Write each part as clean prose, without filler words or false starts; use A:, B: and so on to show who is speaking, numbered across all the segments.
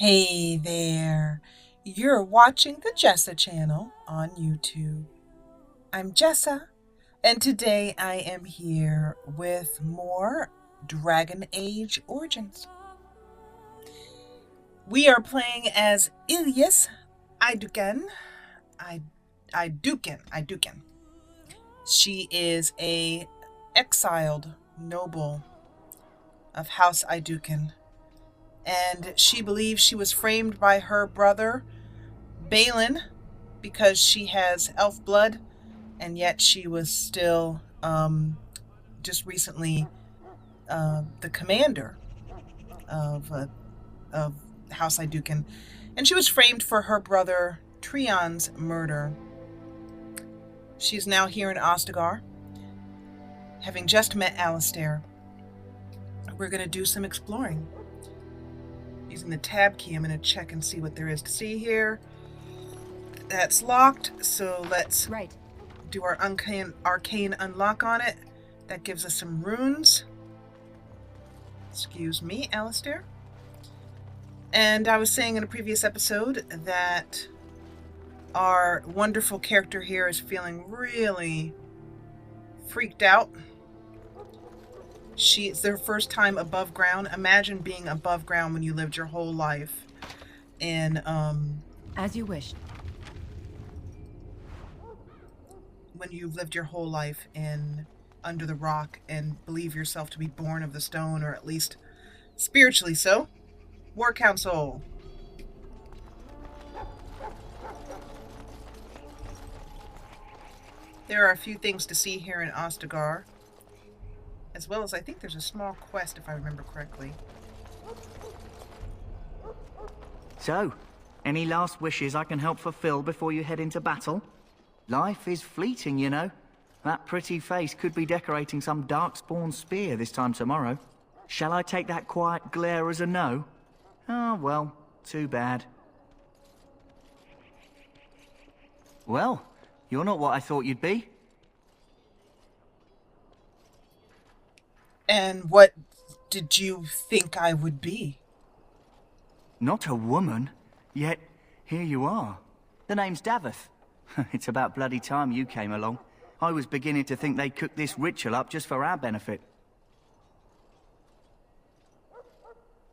A: Hey there, you're watching the Jessa Channel on YouTube. I'm Jessa, and today I am here with more Dragon Age Origins. We are playing as Ilyis Iduken. Iduken. She is a exiled noble of House Iduken, and she believes she was framed by her brother Balin because she has elf blood, and yet she was still just recently the commander of House Iduken, and she was framed for her brother Trion's murder. She's now here in Ostagar, having just met Alistair. We're going to do some exploring. Using the tab key, I'm going to check and see what there is to see here. That's locked, so let's do our arcane unlock on it. That gives us some runes. Excuse me, Alistair. And I was saying in a previous episode that our wonderful character here is feeling really freaked out. It's their first time above ground. Imagine being above ground when you lived your whole life in
B: as you wish.
A: When you've lived your whole life in under the rock and believe yourself to be born of the stone, or at least spiritually so. War Council. There are a few things to see here in Ostagar, as well as I think there's a small quest, if I remember correctly.
C: So, any last wishes I can help fulfill before you head into battle? Life is fleeting, you know. That pretty face could be decorating some darkspawn spear this time tomorrow. Shall I take that quiet glare as a no? Oh, well, too bad. Well, you're not what I thought you'd be.
A: And what did you think I would be?
C: Not a woman, yet here you are. The name's Davith. It's about bloody time you came along. I was beginning to think they cooked this ritual up just for our benefit.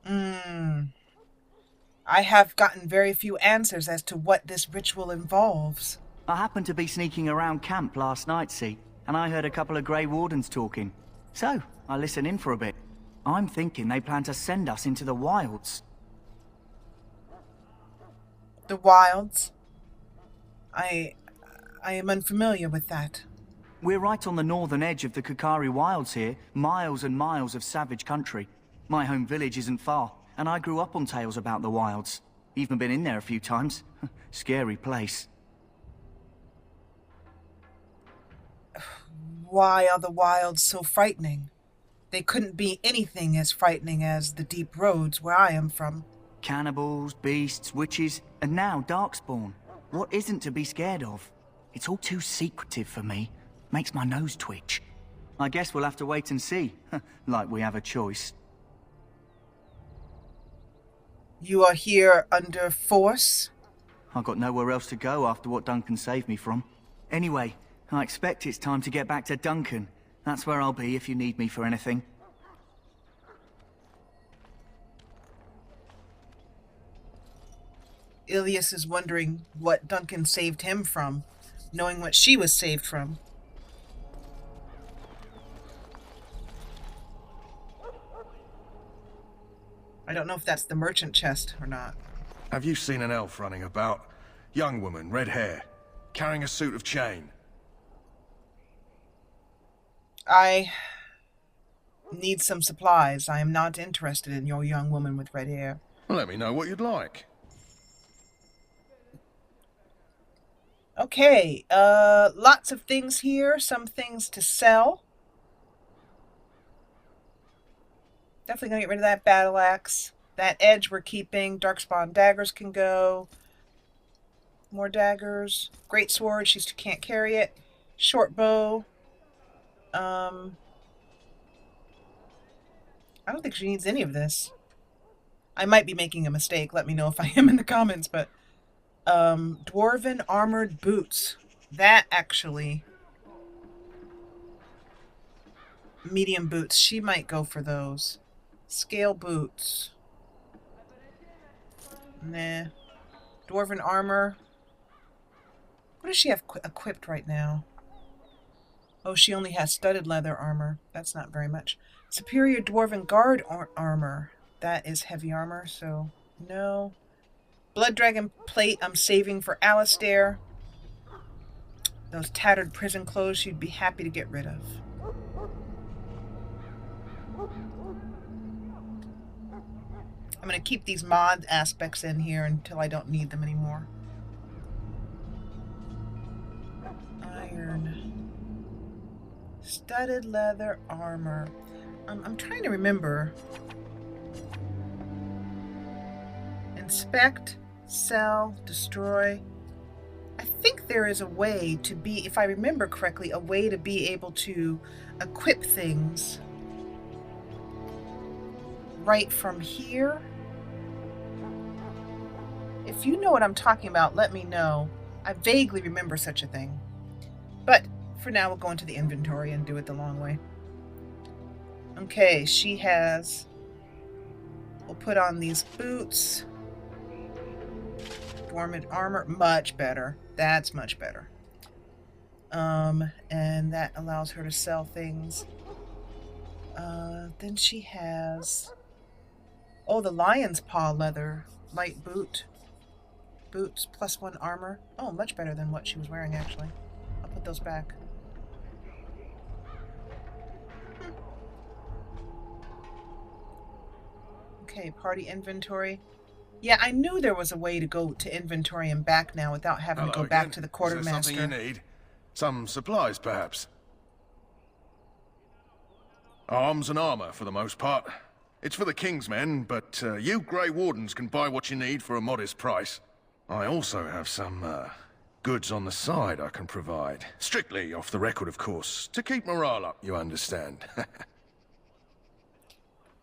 A: I have gotten very few answers as to what this ritual involves.
C: I happened to be sneaking around camp last night, see, and I heard a couple of Grey Wardens talking. So, I listened in for a bit. I'm thinking they plan to send us into the wilds.
A: The wilds? I am unfamiliar with that.
C: We're right on the northern edge of the Kukari wilds here, miles and miles of savage country. My home village isn't far, and I grew up on tales about the wilds. Even been in there a few times. Scary place.
A: Why are the wilds so frightening? They couldn't be anything as frightening as the deep roads where I am from.
C: Cannibals, beasts, witches, and now darkspawn. What isn't to be scared of? It's all too secretive for me. Makes my nose twitch. I guess we'll have to wait and see. Like we have a choice.
A: You are here under force?
C: I've got nowhere else to go after what Duncan saved me from. Anyway, I expect it's time to get back to Duncan. That's where I'll be if you need me for anything.
A: Ilyis is wondering what Duncan saved him from, knowing what she was saved from. I don't know if that's the merchant chest or not.
D: Have you seen an elf running about? Young woman, red hair, carrying a suit of chain.
A: I need some supplies. I am not interested in your young woman with red hair.
D: Well, let me know what you'd like.
A: Okay, lots of things here, some things to sell. Definitely gonna get rid of that battle axe. That edge we're keeping. Darkspawn daggers can go. More daggers. Great sword, she can't carry it. Short bow. I don't think she needs any of this. I might be making a mistake. Let me know if I am in the comments, but dwarven armored boots. That actually, medium boots. She might go for those. Scale boots. Nah. Dwarven armor. What does she have equipped right now? Oh, she only has studded leather armor. That's not very much. Superior dwarven guard armor. That is heavy armor, so no. Blood dragon plate I'm saving for Alistair. Those tattered prison clothes she'd be happy to get rid of. I'm going to keep these mod aspects in here until I don't need them anymore. Iron. Studded leather armor. I'm trying to remember. Inspect, sell, destroy. I think there is a way to be, if I remember correctly, a way to be able to equip things right from here. If you know what I'm talking about, let me know. I vaguely remember such a thing. But for now, we'll go into the inventory and do it the long way. Okay, she has... We'll put on these boots. Dormant armor. Much better. That's much better. And that allows her to sell things. Then she has... Oh, the lion's paw leather. Light boot. Boots, +1 armor. Oh, much better than what she was wearing, actually. I'll put those back. Okay, party inventory. Yeah, I knew there was a way to go to inventory and back now without having to go back to the quartermaster.
D: Is there something you need? Some supplies, perhaps? Arms and armor, for the most part. It's for the King's men, but you Grey Wardens can buy what you need for a modest price. I also have some goods on the side I can provide. Strictly off the record, of course. To keep morale up, you understand.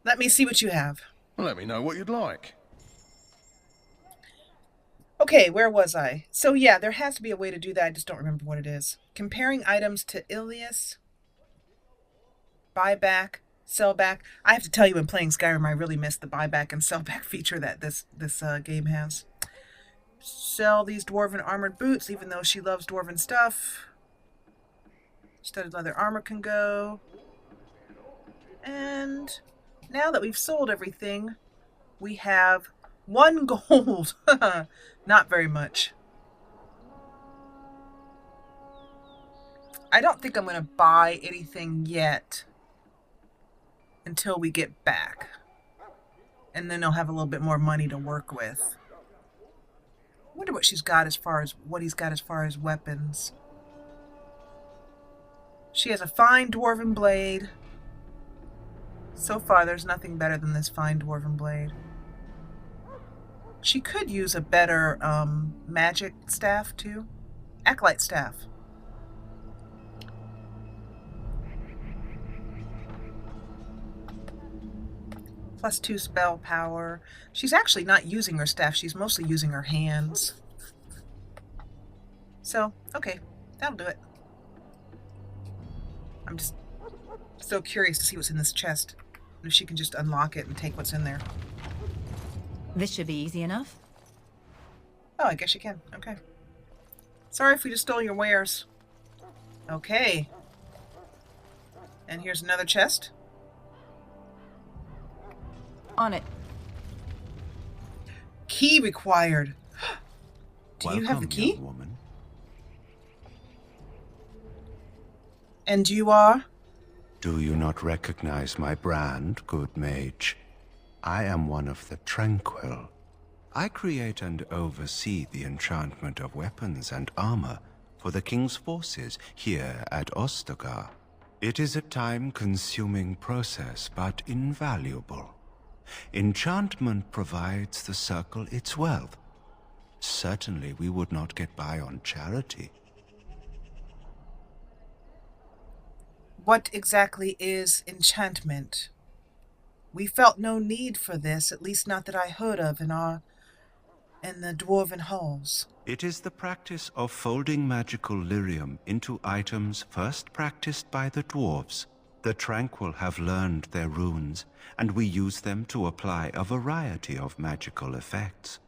A: Let me see what you have.
D: Well, let me know what you'd like.
A: Okay, where was I? So yeah, there has to be a way to do that. I just don't remember what it is. Comparing items to Ilyis. Buyback. Sell back. I have to tell you, when playing Skyrim, I really missed the buyback and sell back feature that this game has. Sell these dwarven armored boots, even though she loves dwarven stuff. Studded leather armor can go. And now that we've sold everything, we have 1 gold. Not very much. I don't think I'm going to buy anything yet until we get back. And then I'll have a little bit more money to work with. I wonder what she's got as far as what he's got as far as weapons. She has a fine dwarven blade. So far, there's nothing better than this fine dwarven blade. She could use a better magic staff too. Acolyte staff. +2 spell power. She's actually not using her staff. She's mostly using her hands. So, okay. That'll do it. I'm just so curious to see what's in this chest. If she can just unlock it and take what's in there.
B: This should be easy enough.
A: Oh, I guess you can. Okay. Sorry if we just stole your wares. Okay. And here's another chest.
B: On it.
A: Key required. Do you have the key?
E: Young woman.
A: And you are?
E: Do you not recognize my brand, good mage? I am one of the Tranquil. I create and oversee the enchantment of weapons and armor for the King's forces here at Ostagar. It is a time-consuming process, but invaluable. Enchantment provides the circle its wealth. Certainly we would not get by on charity.
A: What exactly is enchantment? We felt no need for this, at least not that I heard of in the dwarven halls.
E: It is the practice of folding magical lyrium into items first practiced by the dwarves. The Tranquil have learned their runes, and we use them to apply a variety of magical effects.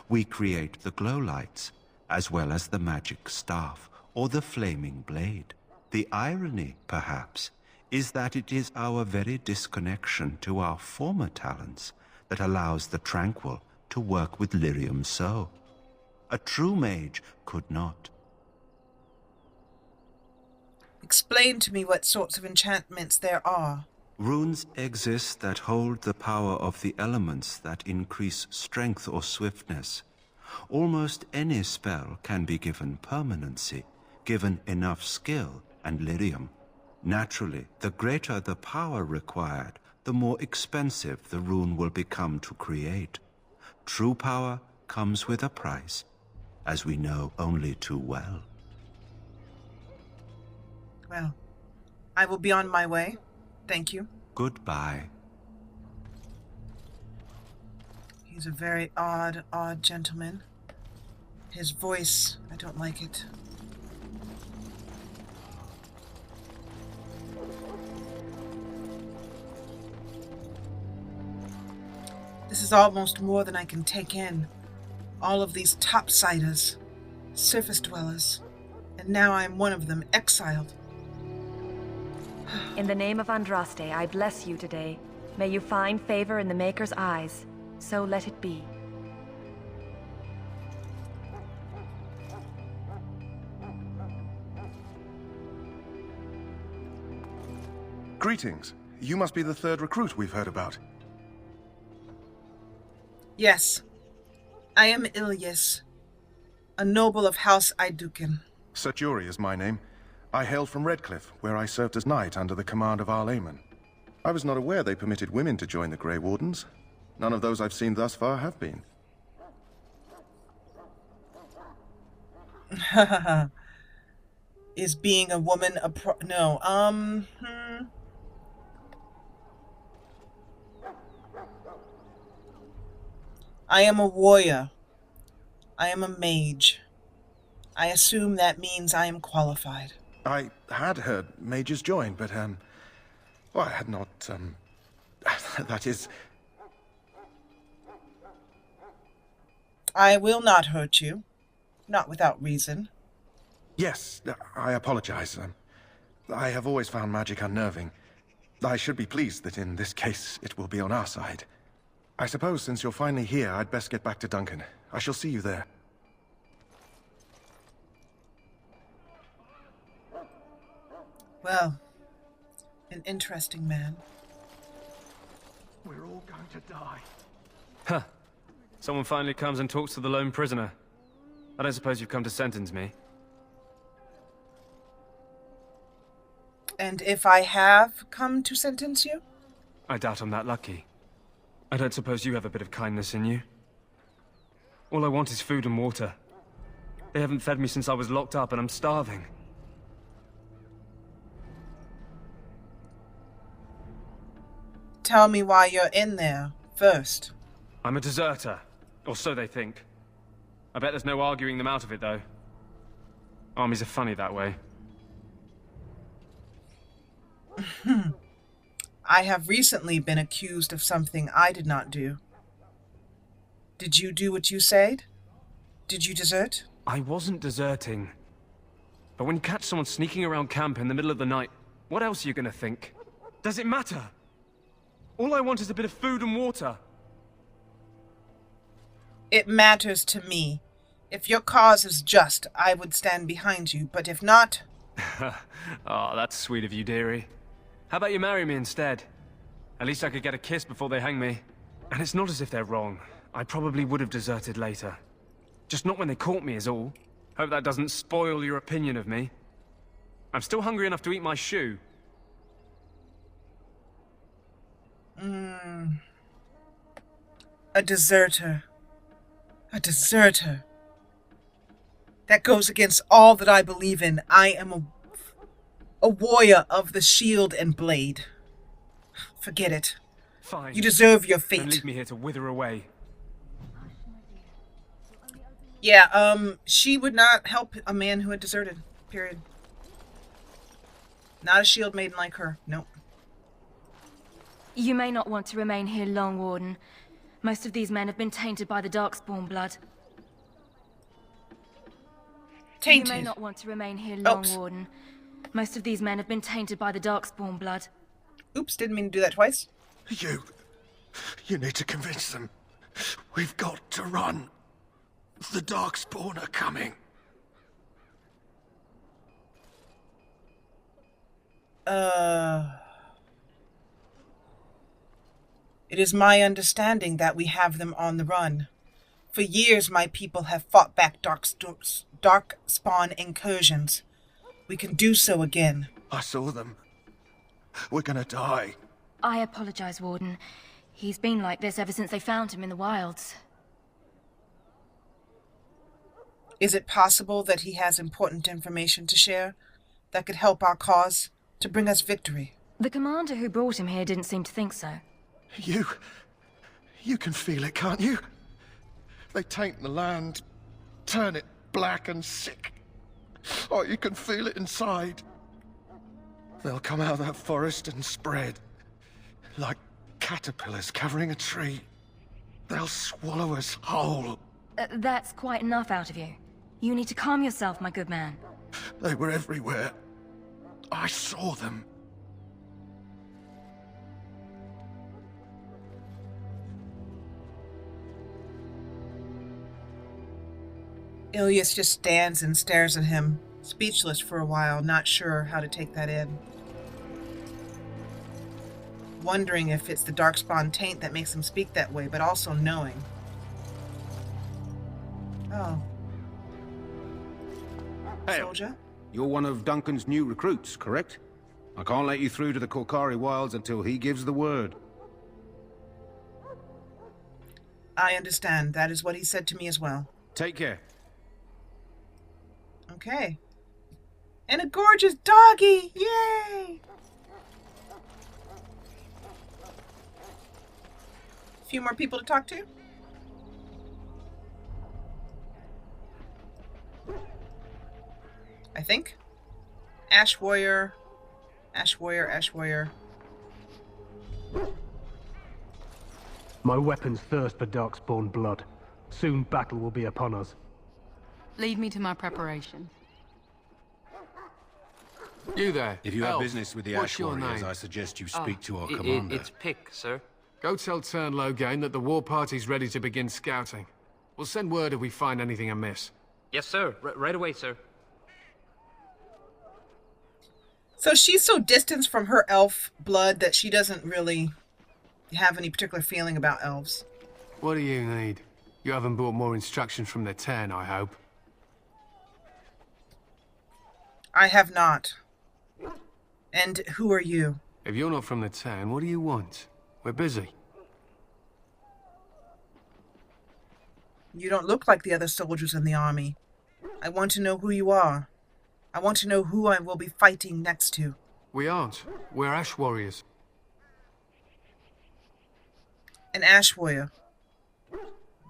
E: We create the glow lights, as well as the magic staff or the flaming blade. The irony, perhaps, is that it is our very disconnection to our former talents that allows the Tranquil to work with lyrium so. A true mage could not.
A: Explain to me what sorts of enchantments there are.
E: Runes exist that hold the power of the elements that increase strength or swiftness. Almost any spell can be given permanency, given enough skill and lyrium. Naturally, the greater the power required, the more expensive the rune will become to create. True power comes with a price, as we know only too well.
A: Well, I will be on my way. Thank you.
E: Goodbye.
A: He's a very odd gentleman. His voice, I don't like it. This is almost more than I can take in. All of these topsiders, surface dwellers, and now I am one of them, exiled.
F: In the name of Andraste, I bless you today. May you find favor in the Maker's eyes. So let it be.
D: Greetings. You must be the third recruit we've heard about.
A: Yes, I am Ilyis, a noble of House Iduken.
D: Serjuri is my name. I hail from Redcliffe, where I served as knight under the command of Arlaman. I was not aware they permitted women to join the Grey Wardens. None of those I've seen thus far have been.
A: Is being a woman a no, I am a warrior. I am a mage. I assume that means I am qualified.
D: I had heard mages join, but, well, I had not, that is...
A: I will not hurt you. Not without reason.
D: Yes, I apologize. I have always found magic unnerving. I should be pleased that in this case it will be on our side. I suppose since you're finally here, I'd best get back to Duncan. I shall see you there.
A: Well, an interesting man.
G: We're all going to die.
H: Huh. Someone finally comes and talks to the lone prisoner. I don't suppose you've come to sentence me.
A: And if I have come to sentence you?
H: I doubt I'm that lucky. I don't suppose you have a bit of kindness in you. All I want is food and water. They haven't fed me since I was locked up and I'm starving.
A: Tell me why you're in there, first.
H: I'm a deserter. Or so they think. I bet there's no arguing them out of it, though. Armies are funny that way.
A: I have recently been accused of something I did not do. Did you do what you said? Did you desert?
H: I wasn't deserting. But when you catch someone sneaking around camp in the middle of the night, what else are you gonna think? Does it matter? All I want is a bit of food and water.
A: It matters to me. If your cause is just, I would stand behind you, but if not...
H: Oh, that's sweet of you, dearie. How about you marry me instead? At least I could get a kiss before they hang me. And it's not as if they're wrong. I probably would have deserted later. Just not when they caught me is all. Hope that doesn't spoil your opinion of me. I'm still hungry enough to eat my shoe.
A: A deserter. A deserter. That goes against all that I believe in. I am a warrior of the shield and blade. Forget it.
H: Fine.
A: You deserve your
H: Then
A: fate.
H: leave me here to wither away.
A: Yeah, she would not help a man who had deserted. Period. Not a shield maiden like her. Nope.
F: You may not want to remain here long, Warden. Most of these men have been tainted by the darkspawn blood.
A: Tainted.
F: You may not want to remain here long,
A: Oops.
F: Warden. Most of these men have been tainted by the darkspawn blood.
A: Oops, didn't mean to do that twice.
D: You need to convince them. We've got to run. The darkspawn are coming.
A: It is my understanding that we have them on the run. For years my people have fought back darkspawn incursions. We can do so again.
D: I saw them. We're gonna die.
F: I apologize, Warden. He's been like this ever since they found him in the wilds.
A: Is it possible that he has important information to share that could help our cause, to bring us victory?
F: The commander who brought him here didn't seem to think so.
D: You can feel it, can't you? They taint the land, turn it black and sick. Oh, you can feel it inside. They'll come out of that forest and spread, like caterpillars covering a tree. They'll swallow us whole.
F: That's quite enough out of you. You need to calm yourself, my good man.
D: They were everywhere. I saw them.
A: Ilyis just stands and stares at him, speechless for a while, not sure how to take that in. Wondering if it's the darkspawn taint that makes him speak that way, but also knowing. Oh.
G: Hey,
A: Soldier?
G: you're one of Duncan's new recruits, correct? I can't let you through to the Korkari Wilds until he gives the word.
A: I understand. That is what he said to me as well.
G: Take care.
A: Okay. And a gorgeous doggy! Yay! A few more people to talk to. I think. Ash Warrior. Ash Warrior, Ash Warrior.
I: My weapons thirst for darkspawn blood. Soon battle will be upon us.
J: Lead me to my preparation.
K: You there,
G: If you have
K: Elf,
G: business with the
K: what's
G: Ash
K: your
G: Warriors,
K: name?
G: I suggest you speak to our commander.
J: It's Pick, sir.
K: Go tell Turnlogane that the war party's ready to begin scouting. We'll send word if we find anything amiss.
J: Yes, sir. Right away, sir.
A: So she's so distanced from her elf blood that she doesn't really have any particular feeling about elves.
K: What do you need? You haven't brought more instructions from the 10, I hope.
A: I have not. And who are you?
K: If you're not from the 10, what do you want? We're busy.
A: You don't look like the other soldiers in the army. I want to know who you are. I want to know who I will be fighting next to.
K: We aren't. We're Ash Warriors.
A: An Ash Warrior.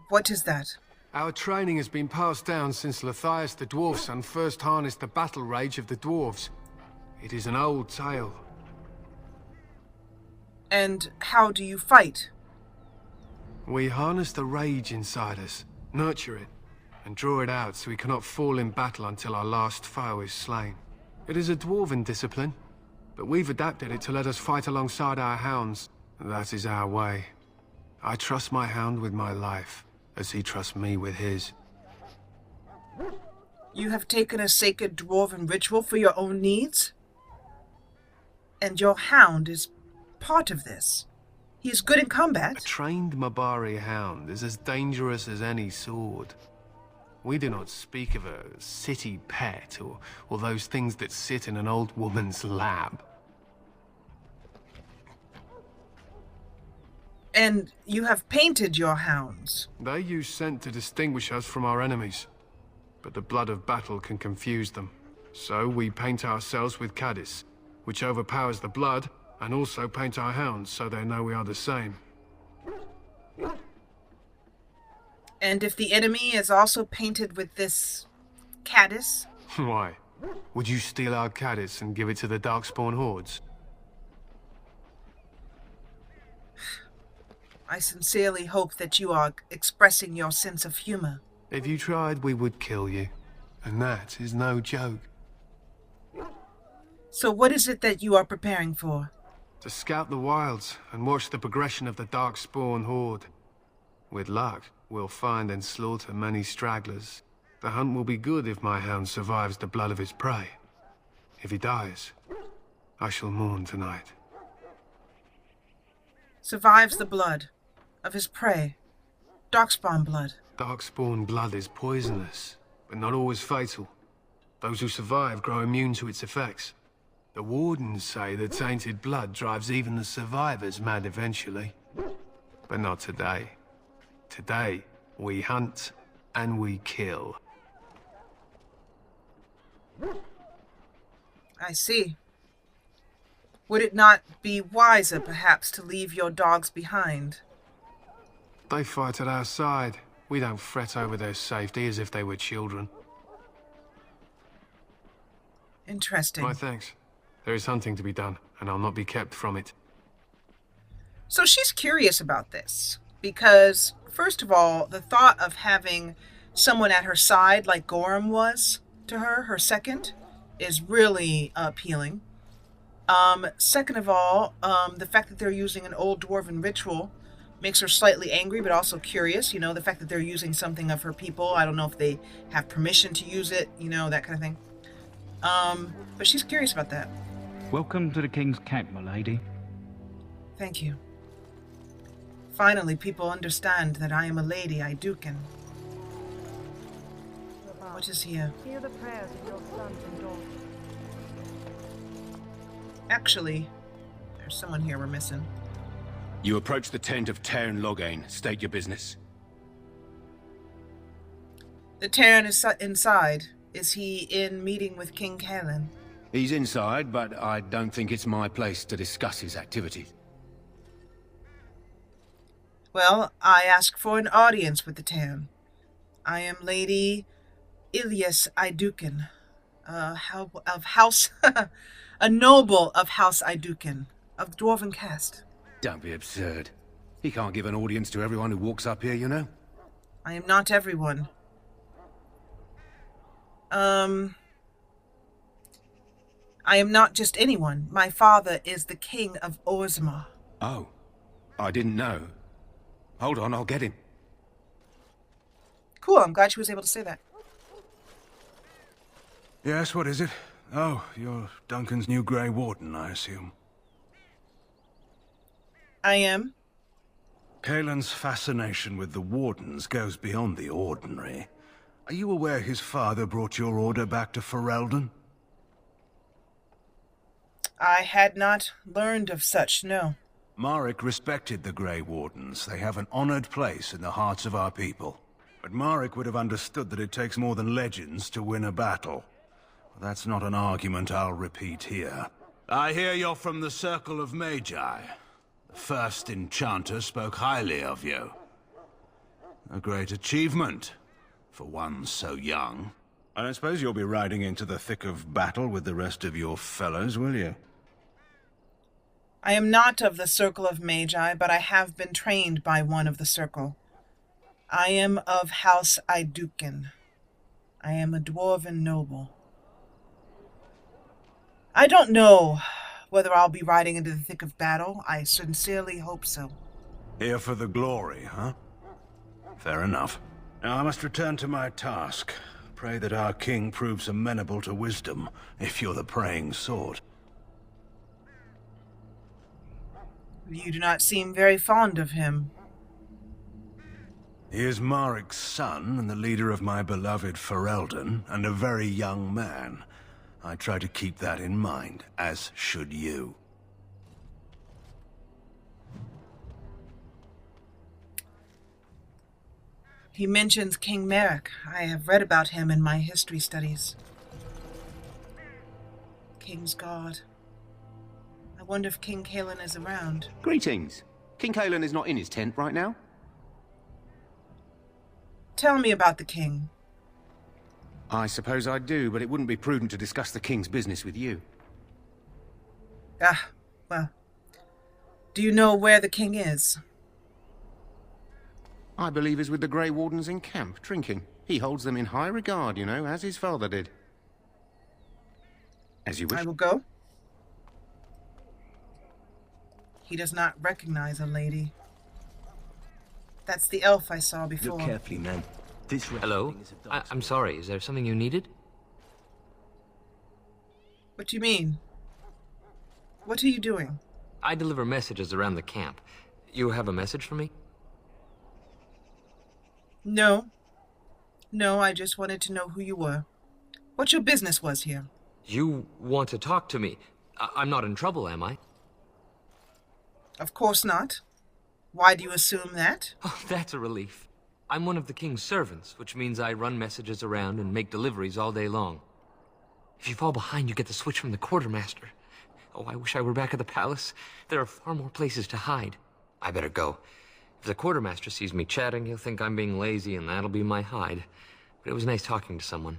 A: What is that?
K: Our training has been passed down since Lathias the Dwarf's son first harnessed the battle rage of the dwarves. It is an old tale.
A: And how do you fight?
K: We harness the rage inside us, nurture it, and draw it out so we cannot fall in battle until our last foe is slain. It is a dwarven discipline, but we've adapted it to let us fight alongside our hounds. That is our way. I trust my hound with my life, as he trusts me with his.
A: You have taken a sacred dwarven ritual for your own needs? And your hound is part of this. He is good in
K: A
A: combat.
K: trained Mabari hound is as dangerous as any sword. We do not speak of a city pet or those things that sit in an old woman's lap.
A: And you have painted your hounds.
K: They use scent to distinguish us from our enemies, but the blood of battle can confuse them. So we paint ourselves with Caddis, which overpowers the blood And also paint our hounds so they know we are the same.
A: And if the enemy is also painted with this caddis?
K: Why? Would you steal our caddis and give it to the darkspawn hordes?
A: I sincerely hope that you are expressing your sense of humor.
K: If you tried, we would kill you. And that is no joke.
A: So what is it that you are preparing for?
K: To scout the wilds and watch the progression of the darkspawn horde. With luck, we'll find and slaughter many stragglers. The hunt will be good if my hound survives the blood of his prey. If he dies, I shall mourn tonight.
A: Survives the blood of his prey. Darkspawn blood.
K: Darkspawn blood is poisonous, but not always fatal. Those who survive grow immune to its effects. The wardens say that tainted blood drives even the survivors mad eventually. But not today. Today, we hunt and we kill.
A: I see. Would it not be wiser, perhaps, to leave your dogs behind?
K: They fight at our side. We don't fret over their safety as if they were children.
A: Interesting.
K: My thanks. There is hunting to be done, and I'll not be kept from it.
A: So she's curious about this, because, first of all, the thought of having someone at her side like Gorham was to her, her second, is really appealing. Second of all, the fact that they're using an old dwarven ritual makes her slightly angry, but also curious. You know, the fact that they're using something of her people. I don't know if they have permission to use it, you know, that kind of thing. But she's curious about that.
L: Welcome to the King's Camp, my lady.
A: Thank you. Finally, people understand that I am a lady, I Duken. What is here?
F: Hear the prayers of your sons and daughters.
A: Actually, there's someone here we're missing.
G: You approach the tent of Tairn Loghain. State your business.
A: The Terran is inside. Is he in meeting with King Kaelin?
G: He's inside, but I don't think it's my place to discuss his activities.
A: Well, I ask for an audience with the Terran. I am Lady Ilyis Iduken, of House... a noble of House Iduken, of Dwarven caste.
G: Don't be absurd. He can't give an audience to everyone who walks up here, you know?
A: I am not everyone. I am not just anyone. My father is the king of Orzammar.
G: Oh, I didn't know. Hold on, I'll get him.
A: Cool, I'm glad she was able to say that.
E: Yes, what is it? Oh, you're Duncan's new Grey Warden, I assume.
A: I am.
E: Kaelin's fascination with the Wardens goes beyond the ordinary. Are you aware his father brought your order back to Ferelden?
A: I had not learned of such, no.
E: Marek respected the Grey Wardens. They have an honored place in the hearts of our people. But Marek would have understood that it takes more than legends to win a battle. That's not an argument I'll repeat here. I hear you're from the Circle of Magi. The first enchanter spoke highly of you. A great achievement, for one so young. I don't suppose you'll be riding into the thick of battle with the rest of your fellows, will you?
A: I am not of the Circle of Magi, but I have been trained by one of the Circle. I am of House Iduken. I am a dwarven noble. I don't know whether I'll be riding into the thick of battle. I sincerely hope so.
E: Here for the glory, huh? Fair enough. Now I must return to my task. Pray that our king proves amenable to wisdom, if you're the praying sort.
A: You do not seem very fond of him.
E: He is Marek's son and the leader of my beloved Ferelden, and a very young man. I try to keep that in mind, as should you.
A: He mentions King Merrick. I have read about him in my history studies. King's God. I wonder if King Kalen is around.
G: Greetings. King Kalen is not in his tent right now?
A: Tell me about the king.
G: I suppose I do, but it wouldn't be prudent to discuss the king's business with you.
A: Ah, well. Do you know where the king is?
G: I believe he's with the Grey Wardens in camp, drinking. He holds them in high regard, you know, as his father did. As you wish.
A: I will go. He does not recognize a lady. That's the elf I saw before.
M: Look carefully, man. This
J: Hello? I'm sorry, is there something you needed?
A: What do you mean? What are you doing?
J: I deliver messages around the camp. You have a message for me?
A: No. No, I just wanted to know who you were. What your business was here.
J: You want to talk to me? I'm not in trouble, am I?
A: Of course not. Why do you assume that?
J: Oh, that's a relief. I'm one of the king's servants, which means I run messages around and make deliveries all day long. If you fall behind, you get the switch from the quartermaster. Oh, I wish I were back at the palace. There are far more places to hide. I better go. If the quartermaster sees me chatting, he'll think I'm being lazy, and that'll be my hide. But it was nice talking to someone.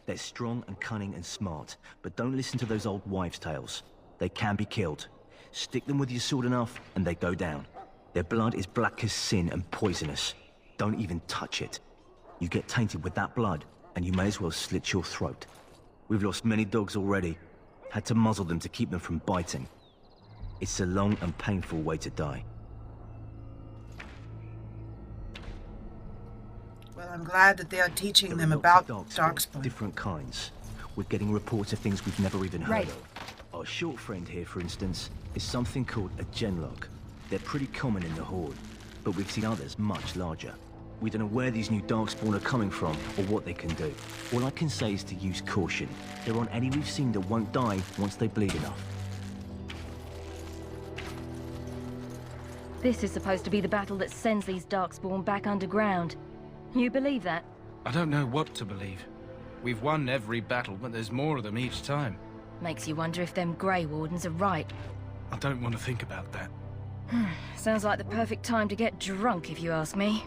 M: They're strong and cunning and smart, but don't listen to those old wives' tales. They can be killed. Stick them with your sword enough, and they go down. Their blood is black as sin and poisonous. Don't even touch it. You get tainted with that blood, and you may as well slit your throat. We've lost many dogs already. Had to muzzle them to keep them from biting. It's a long and painful way to die.
A: Well, I'm glad that they are teaching them about darkspawn.
M: Different kinds. We're getting reports of things we've never even heard
B: Right.
M: of. Our short friend here, for instance, is something called a genlock. They're pretty common in the Horde, but we've seen others much larger. We don't know where these new darkspawn are coming from or what they can do. All I can say is to use caution. There aren't any we've seen that won't die once they bleed enough.
F: This is supposed to be the battle that sends these darkspawn back underground. You believe that?
L: I don't know what to believe. We've won every battle, but there's more of them each time.
F: Makes you wonder if them Grey Wardens are right.
L: I don't want to think about that.
F: Sounds like the perfect time to get drunk, if you ask me.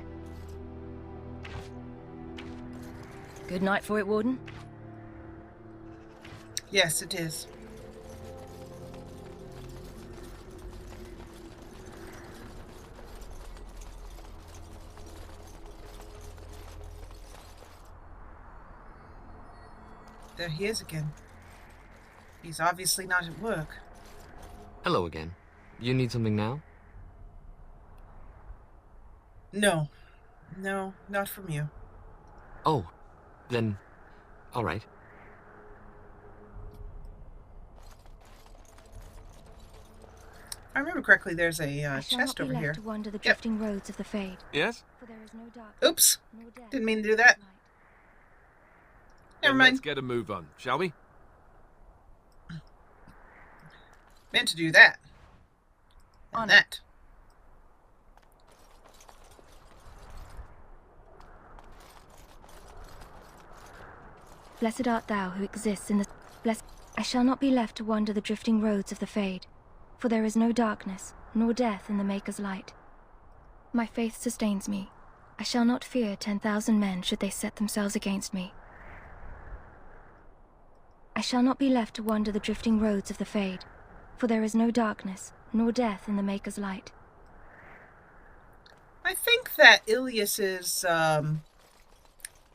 F: Good night for it, Warden?
A: Yes, it is. There he is again. He's obviously not at work.
J: Hello again. You need something now?
A: No. No, not from you.
J: Oh, then, all right.
A: I remember correctly, there's a
F: I shall
A: chest
F: not
A: over
F: be
A: here.
F: left to wander the drifting roads of the Fade.
H: Yes?
F: For there is no darkness,
A: Oops.
F: nor death,
A: Didn't mean to do that.
F: nor light.
A: Never
H: Then
A: mind.
H: let's get a move on, shall we?
A: Meant to do that. And that.
F: Blessed art thou who exists in the... I shall not be left to wander the drifting roads of the Fade, for there is no darkness, nor death in the Maker's light. My faith sustains me. I shall not fear 10,000 men should they set themselves against me. I shall not be left to wander the drifting roads of the Fade, for there is no darkness, nor death in the Maker's light.
A: I think that Ilyis's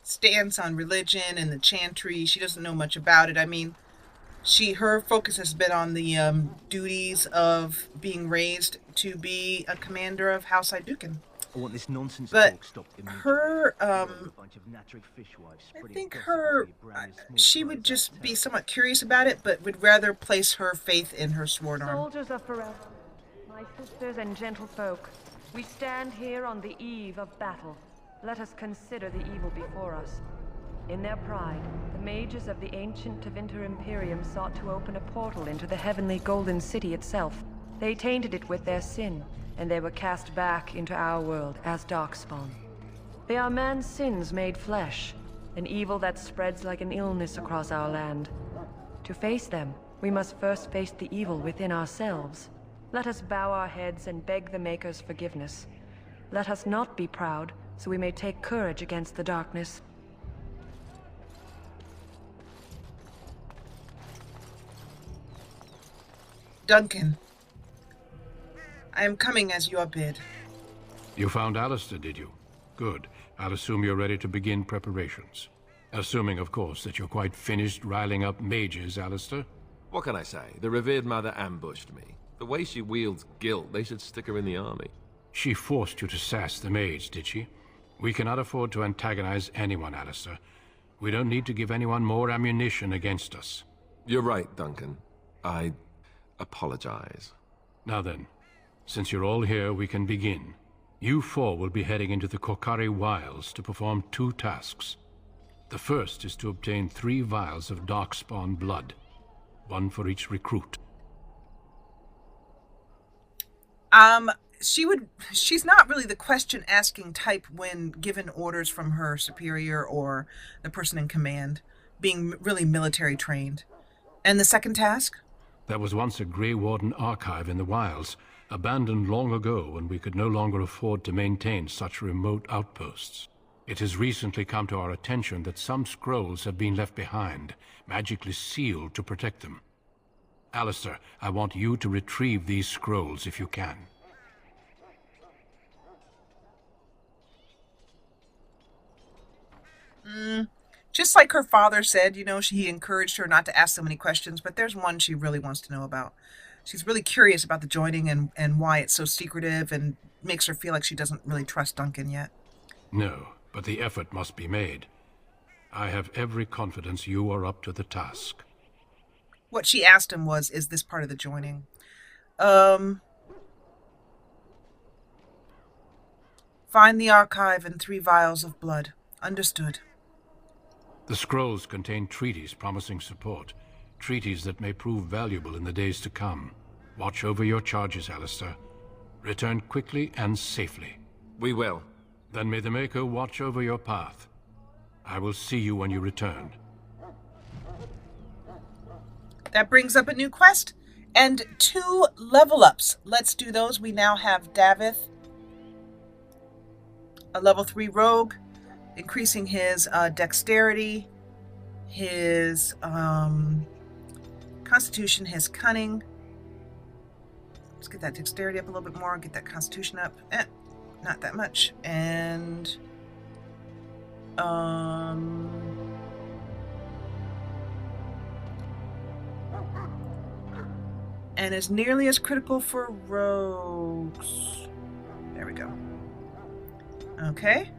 A: stance on religion and the chantry, she doesn't know much about it. I mean, her focus has been on the duties of being raised to be a commander of House Iduken.
M: I want this nonsense
A: But
M: talk stopped
A: her,
M: A bunch of Natric fishwives
A: I
M: spreading
A: think
M: gossip
A: her,
M: until your brown is small
A: she
M: fries
A: would
M: out
A: just
M: of
A: be
M: town.
A: somewhat curious about it, but would rather place her faith in her sword arm.
F: Soldiers of Ferelden, my sisters and gentlefolk, we stand here on the eve of battle. Let us consider the evil before us. In their pride, the mages of the ancient Tevinter Imperium sought to open a portal into the heavenly Golden City itself. They tainted it with their sin, and they were cast back into our world as darkspawn. They are man's sins made flesh, an evil that spreads like an illness across our land. To face them, We must first face the evil within ourselves. Let us bow our heads and beg the Maker's forgiveness. Let us not be proud, so we may take courage against the darkness.
A: Duncan, I am coming as you are bid.
G: You found Alistair, did you? Good. I'll assume you're ready to begin preparations. Assuming, of course, that you're quite finished riling up mages, Alistair.
N: What can I say? The revered mother ambushed me. The way she wields guilt, they should stick her in the army.
G: She forced you to sass the mage, did she? We cannot afford to antagonize anyone, Alistair. We don't need to give anyone more ammunition against us.
N: You're right, Duncan. I apologize.
G: Now then, since you're all here, we can begin. You four will be heading into the Korcari Wilds to perform 2 tasks. The first is to obtain 3 vials of darkspawn blood, 1 for each recruit.
A: She's not really the question-asking type when given orders from her superior or the person in command, being really military trained. And the second task?
G: There was once a Grey Warden archive in the wilds, abandoned long ago when we could no longer afford to maintain such remote outposts. It has recently come to our attention that some scrolls have been left behind, magically sealed to protect them. Alistair, I want you to retrieve these scrolls if you can.
A: Just like her father said, he encouraged her not to ask so many questions, but there's one she really wants to know about. She's really curious about the joining and why it's so secretive, and makes her feel like she doesn't really trust Duncan yet.
G: No, but the effort must be made. I have every confidence you are up to the task.
A: What she asked him was, is this part of the joining? Find the archive and 3 vials of blood. Understood.
G: The scrolls contain treaties promising support, treaties that may prove valuable in the days to come. Watch over your charges, Alistair. Return quickly and safely.
N: We will.
G: Then may the Maker watch over your path. I will see you when you return.
A: That brings up a new quest and 2 level ups. Let's do those. We now have Davith, a level 3 rogue, increasing his dexterity, his constitution, his cunning. Let's get that dexterity up a little bit more, get that constitution up. Not that much. And is nearly as critical for rogues. There we go. Okay.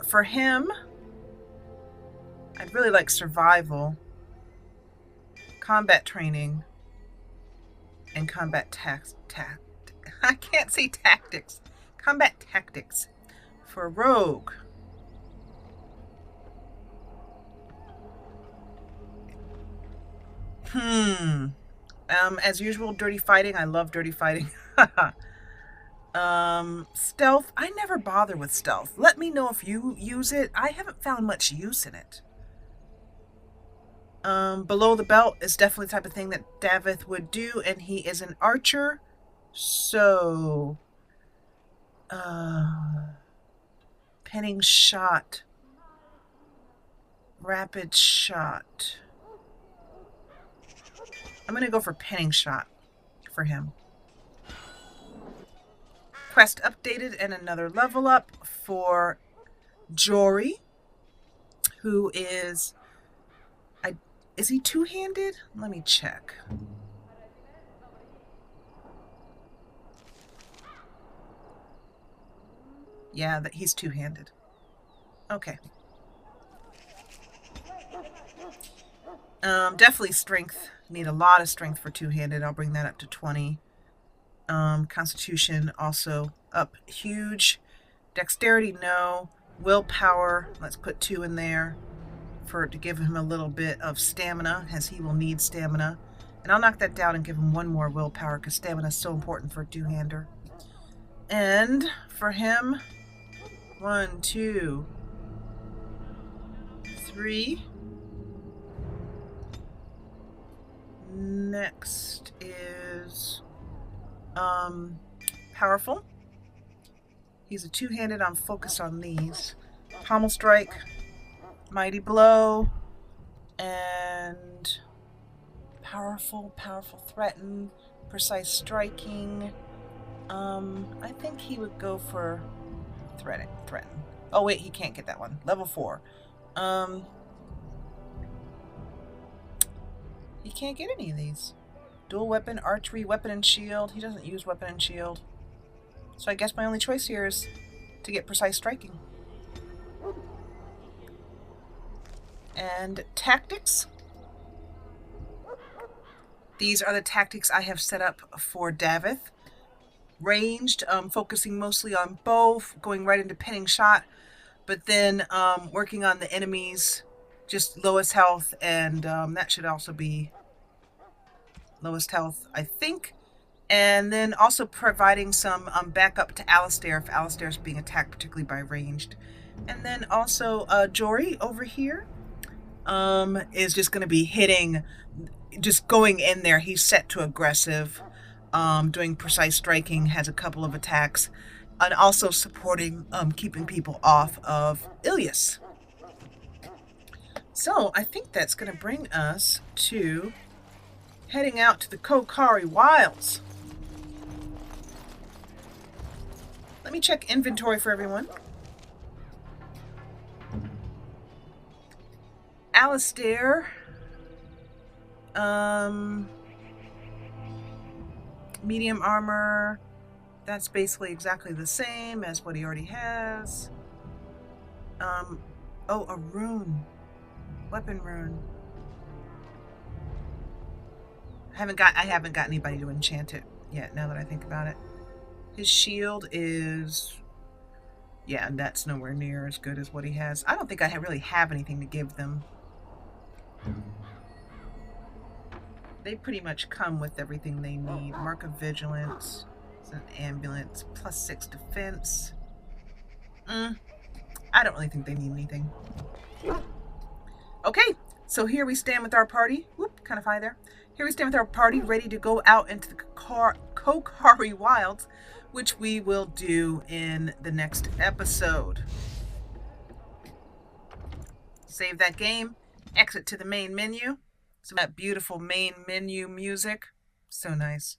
A: For him, I'd really like survival, combat training, and combat I can't say tactics. Combat tactics. For rogue, as usual, dirty fighting. I love dirty fighting. Stealth. I never bother with stealth. Let me know if you use it. I haven't found much use in it. Below the belt is definitely the type of thing that Davith would do, and he is an archer. So, pinning shot. Rapid shot. I'm going to go for pinning shot for him. Quest updated and another level up for Jory, who is he two-handed? Let me check. Yeah, he's two-handed. Okay. Definitely strength. Need a lot of strength for two-handed. I'll bring that up to 20. Constitution also up huge. Dexterity, no. Willpower, let's put 2 in there to give him a little bit of stamina, as he will need stamina. And I'll knock that down and give him 1 more willpower, because stamina is so important for a two-hander. And for him, 1, 2, 3. Next is powerful. He's a two-handed. I'm focused on these. Pommel strike, mighty blow, and powerful threaten, precise striking. I think he would go for threaten. Oh wait, he can't get that one. Level 4. He can't get any of these. Dual weapon, archery, weapon and shield. He doesn't use weapon and shield. So I guess my only choice here is to get precise striking. And tactics. These are the tactics I have set up for Davith. Ranged, focusing mostly on bow, going right into pinning shot, but then working on the enemies, just lowest health, and that should also be lowest health, I think. And then also providing some backup to Alistair if Alistair's being attacked, particularly by ranged. And then also Jory over here is just going to be hitting, just going in there. He's set to aggressive, doing precise striking, has a couple of attacks, and also supporting, keeping people off of Ilyis. So I think that's going to bring us to heading out to the Kokari Wilds. Let me check inventory for everyone. Alistair, medium armor, that's basically exactly the same as what he already has. Oh, a rune. Weapon rune. I haven't got anybody to enchant it yet, now that I think about it. His shield is, yeah, that's nowhere near as good as what he has. I don't think I really have anything to give them. They pretty much come with everything they need. Mark of Vigilance, it's an ambulance, +6 defense. I don't really think they need anything. Okay, so here we stand with our party. Whoop, kind of high there. Here we stand with our party, ready to go out into the Kokari Wilds, which we will do in the next episode. Save that game, exit to the main menu. So that beautiful main menu music, so nice.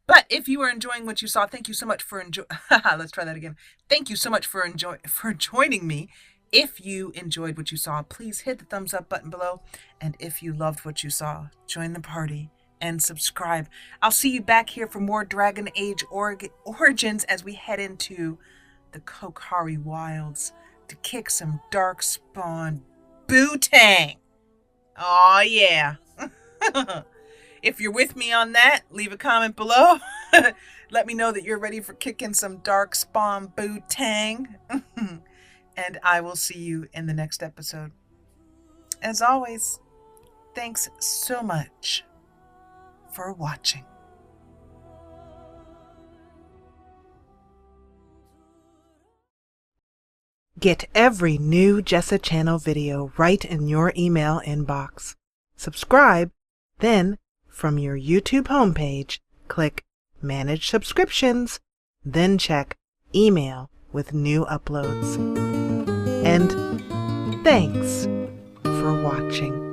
A: But if you are enjoying what you saw, thank you so much for let's try that again. Thank you so much for joining me. If you enjoyed what you saw, please hit the thumbs up button below. And if you loved what you saw, join the party and subscribe. I'll see you back here for more Dragon Age Origins as we head into the Kokari Wilds to kick some darkspawn bootang. Aw, yeah. If you're with me on that, leave a comment below. Let me know that you're ready for kicking some darkspawn bootang. And I will see you in the next episode. As always, thanks so much for watching. Get every new Jessa Channel video right in your email inbox. Subscribe, then from your YouTube homepage, click Manage Subscriptions, then check Email with new uploads. And thanks for watching.